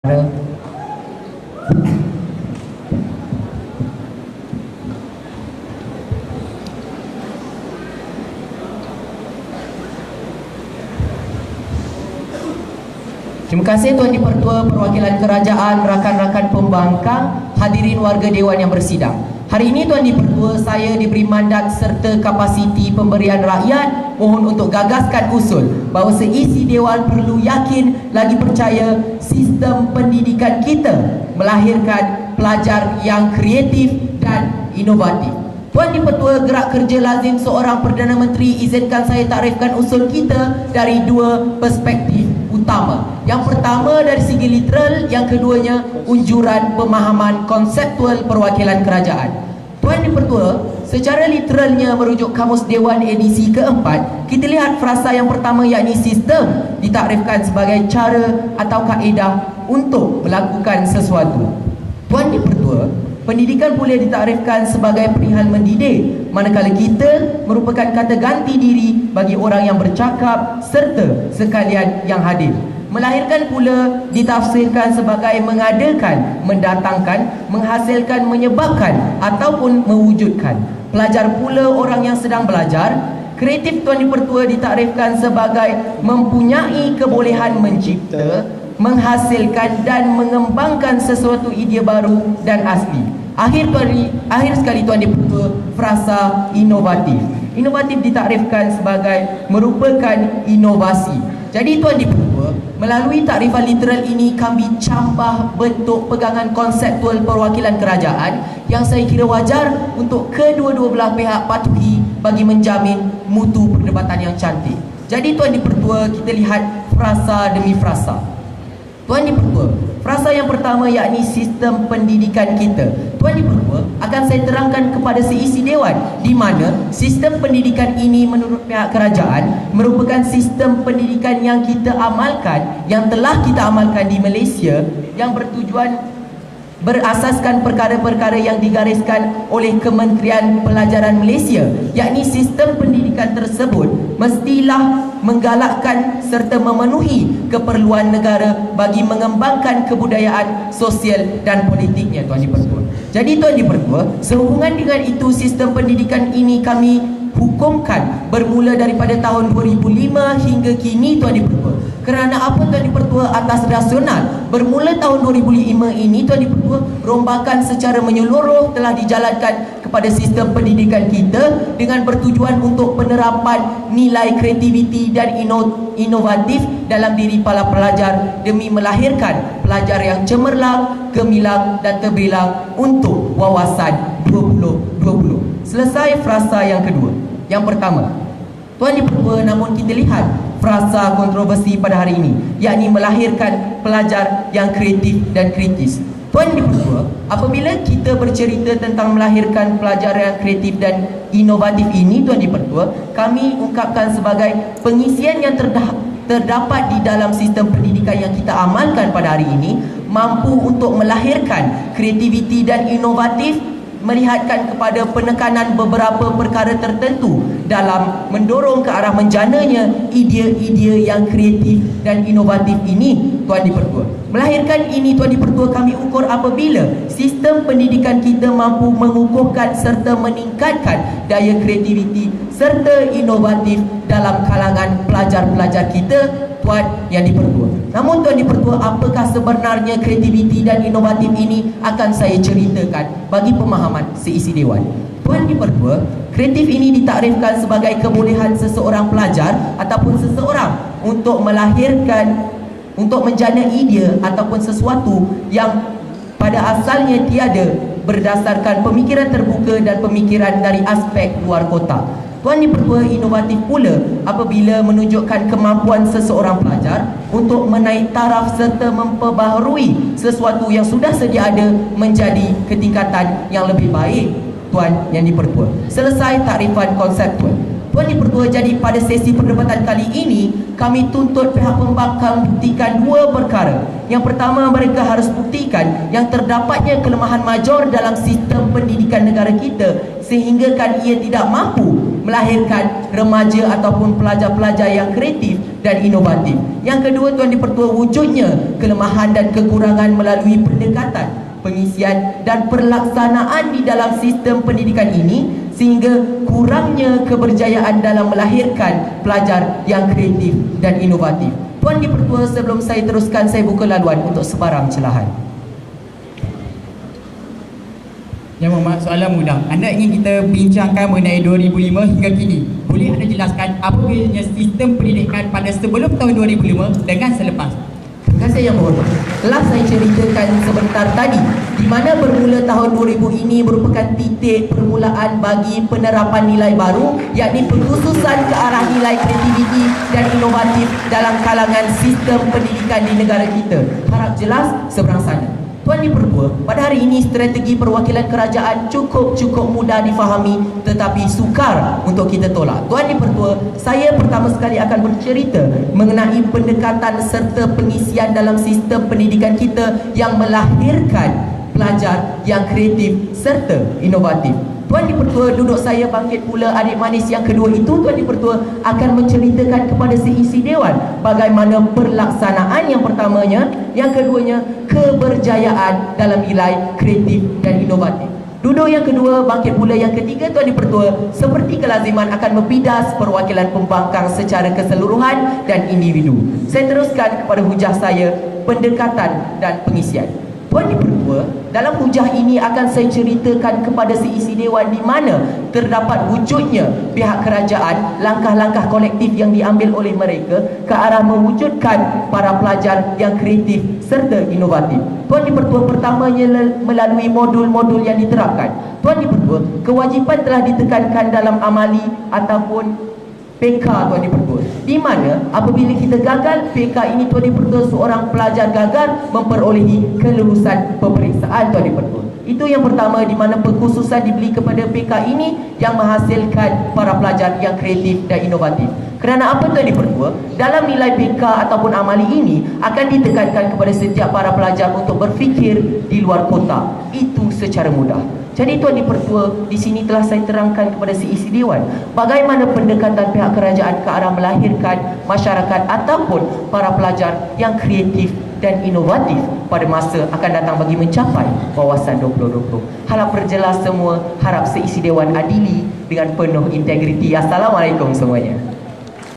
Terima kasih Tuan Dipertua, perwakilan kerajaan, rakan-rakan pembangkang, hadirin warga Dewan yang bersidang. Hari ini Tuan Dipertua, saya diberi mandat serta kapasiti pemberian rakyat mohon untuk gagaskan usul bahawa seisi Dewan perlu yakin lagi percaya sistem pendidikan kita melahirkan pelajar yang kreatif dan inovatif. Tuan Dipertua, gerak kerja lazim seorang Perdana Menteri, izinkan saya takrifkan usul kita dari dua perspektif utama. Yang pertama dari segi literal, yang keduanya unjuran pemahaman konseptual perwakilan kerajaan. Tuan Dipertua, secara literalnya merujuk Kamus Dewan edisi keempat, kita lihat frasa yang pertama yakni sistem ditakrifkan sebagai cara atau kaedah untuk melakukan sesuatu. Tuan Dipertua, pendidikan boleh ditakrifkan sebagai perihal mendidik, manakala kita merupakan kata ganti diri bagi orang yang bercakap serta sekalian yang hadir. Melahirkan pula ditafsirkan sebagai mengadakan, mendatangkan, menghasilkan, menyebabkan ataupun mewujudkan. Pelajar pula orang yang sedang belajar. Kreatif Tuan Dipertua ditakrifkan sebagai mempunyai kebolehan mencipta, menghasilkan dan mengembangkan sesuatu idea baru dan asli. Akhir sekali Tuan Dipertua, frasa inovatif. Inovatif ditakrifkan sebagai merupakan inovasi. Jadi Tuan Dipertua, melalui takrifan literal ini kami campah bentuk pegangan konseptual perwakilan kerajaan yang saya kira wajar untuk kedua-dua belah pihak patuhi bagi menjamin mutu perdebatan yang cantik. Jadi Tuan Dipertua, kita lihat frasa demi frasa. Tuan Dipertua, frasa yang pertama yakni sistem pendidikan kita. Tuan Dipertua, akan saya terangkan kepada seisi Dewan di mana sistem pendidikan ini menurut pihak kerajaan merupakan sistem pendidikan yang kita amalkan, yang telah kita amalkan di Malaysia, yang bertujuan berasaskan perkara-perkara yang digariskan oleh Kementerian Pelajaran Malaysia, yakni sistem pendidikan tersebut mestilah menggalakkan serta memenuhi keperluan negara bagi mengembangkan kebudayaan, sosial dan politiknya. Tuan Dipertua, jadi Tuan Dipertua, sehubungan dengan itu sistem pendidikan ini kami hukumkan bermula daripada tahun 2005 hingga kini. Tuan Dipertua, kerana apa Tuan Dipertua? Atas rasional bermula tahun 2005 ini Tuan Dipertua, rombakan secara menyeluruh telah dijalankan kepada sistem pendidikan kita dengan bertujuan untuk penerapan nilai kreativiti dan inovatif dalam diri para pelajar demi melahirkan pelajar yang cemerlang, gemilang dan terbilang untuk wawasan 2020. Selesai frasa yang kedua. Yang pertama, Tuan Dipertua, namun kita lihat frasa kontroversi pada hari ini, yakni melahirkan pelajar yang kreatif dan kritis. Tuan Dipertua, apabila kita bercerita tentang melahirkan pelajar yang kreatif dan inovatif ini, Tuan Dipertua, kami ungkapkan sebagai pengisian yang terdapat di dalam sistem pendidikan yang kita amalkan pada hari ini mampu untuk melahirkan kreativiti dan inovatif, melihatkan kepada penekanan beberapa perkara tertentu dalam mendorong ke arah menjananya idea-idea yang kreatif dan inovatif ini. Tuan Dipertua, melahirkan ini Tuan Dipertua, kami ukur apabila sistem pendidikan kita mampu mengukuhkan serta meningkatkan daya kreativiti serta inovatif dalam kalangan pelajar-pelajar kita. Tuan yang Dipertua, namun Tuan Dipertua, apakah sebenarnya kreativiti dan inovatif ini akan saya ceritakan bagi pemahaman seisi Dewan. Tuan Dipertua, kreatif ini ditakrifkan sebagai kebolehan seseorang pelajar ataupun seseorang untuk melahirkan, untuk menjana idea ataupun sesuatu yang pada asalnya tiada berdasarkan pemikiran terbuka dan pemikiran dari aspek luar kotak. Tuan Dipertua, inovatif pula apabila menunjukkan kemampuan seseorang pelajar untuk menaik taraf serta memperbaharui sesuatu yang sudah sedia ada menjadi ketingkatan yang lebih baik. Tuan yang Dipertua, selesai takrifan konseptual. Tuan Dipertua, jadi pada sesi perdebatan kali ini kami tuntut pihak pembangkang buktikan dua perkara. Yang pertama, mereka harus buktikan yang terdapatnya kelemahan major dalam sistem pendidikan negara kita sehinggakan ia tidak mampu melahirkan remaja ataupun pelajar-pelajar yang kreatif dan inovatif. Yang kedua, Tuan Dipertua, wujudnya kelemahan dan kekurangan melalui pendekatan, pengisian dan pelaksanaan di dalam sistem pendidikan ini, sehingga kurangnya keberjayaan dalam melahirkan pelajar yang kreatif dan inovatif. Tuan Dipertua, sebelum saya teruskan, saya buka laluan untuk sebarang celahan. Yang Mohd, soalan mudah. Anda ingin kita bincangkan mengenai 2005 hingga kini. Boleh anda jelaskan apa bedanya sistem pendidikan pada sebelum tahun 2005 dengan selepas? Terima kasih Yang Berhormat. Telah saya ceritakan sebentar tadi di mana bermula tahun 2000 ini merupakan titik permulaan bagi penerapan nilai baru, yakni pengkhususan ke arah nilai kreativiti dan inovatif dalam kalangan sistem pendidikan di negara kita. Harap jelas seberang sana. Tuan Dipertua, pada hari ini strategi perwakilan kerajaan cukup mudah difahami tetapi sukar untuk kita tolak. Tuan Dipertua, saya pertama sekali akan bercerita mengenai pendekatan serta pengisian dalam sistem pendidikan kita yang melahirkan pelajar yang kreatif serta inovatif. Tuan Dipertua, duduk saya bangkit pula adik manis yang kedua itu. Tuan Dipertua akan menceritakan kepada seisi Dewan bagaimana pelaksanaan yang pertamanya, yang keduanya keberjayaan dalam nilai kreatif dan inovatif. Duduk yang kedua, bangkit pula yang ketiga. Tuan Dipertua, seperti kelaziman akan membidas perwakilan pembangkang secara keseluruhan dan individu. Saya teruskan kepada hujah saya, pendekatan dan pengisian. Tuan Dipertua, dalam hujah ini akan saya ceritakan kepada seisi Dewan di mana terdapat wujudnya pihak kerajaan, langkah-langkah kolektif yang diambil oleh mereka ke arah mewujudkan para pelajar yang kreatif serta inovatif. Tuan Dipertua, pertamanya melalui modul-modul yang diterapkan. Tuan Dipertua, kewajipan telah ditekankan dalam amali ataupun PK Tuan Dipertua, di mana apabila kita gagal PK ini, Tuan Dipertua, seorang pelajar gagal memperolehi kelulusan peperiksaan. Tuan Dipertua, itu yang pertama, di mana pengkhususan diberi kepada PK ini yang menghasilkan para pelajar yang kreatif dan inovatif. Kerana apa Tuan Dipertua? Dalam nilai PK ataupun amali ini akan ditekankan kepada setiap para pelajar untuk berfikir di luar kotak. Itu secara mudah. Jadi Tuan Dipertua, di sini telah saya terangkan kepada seisi Dewan bagaimana pendekatan pihak kerajaan ke arah melahirkan masyarakat ataupun para pelajar yang kreatif dan inovatif pada masa akan datang bagi mencapai wawasan 2020. Harap berjelas semua, harap seisi Dewan adili dengan penuh integriti. Assalamualaikum semuanya.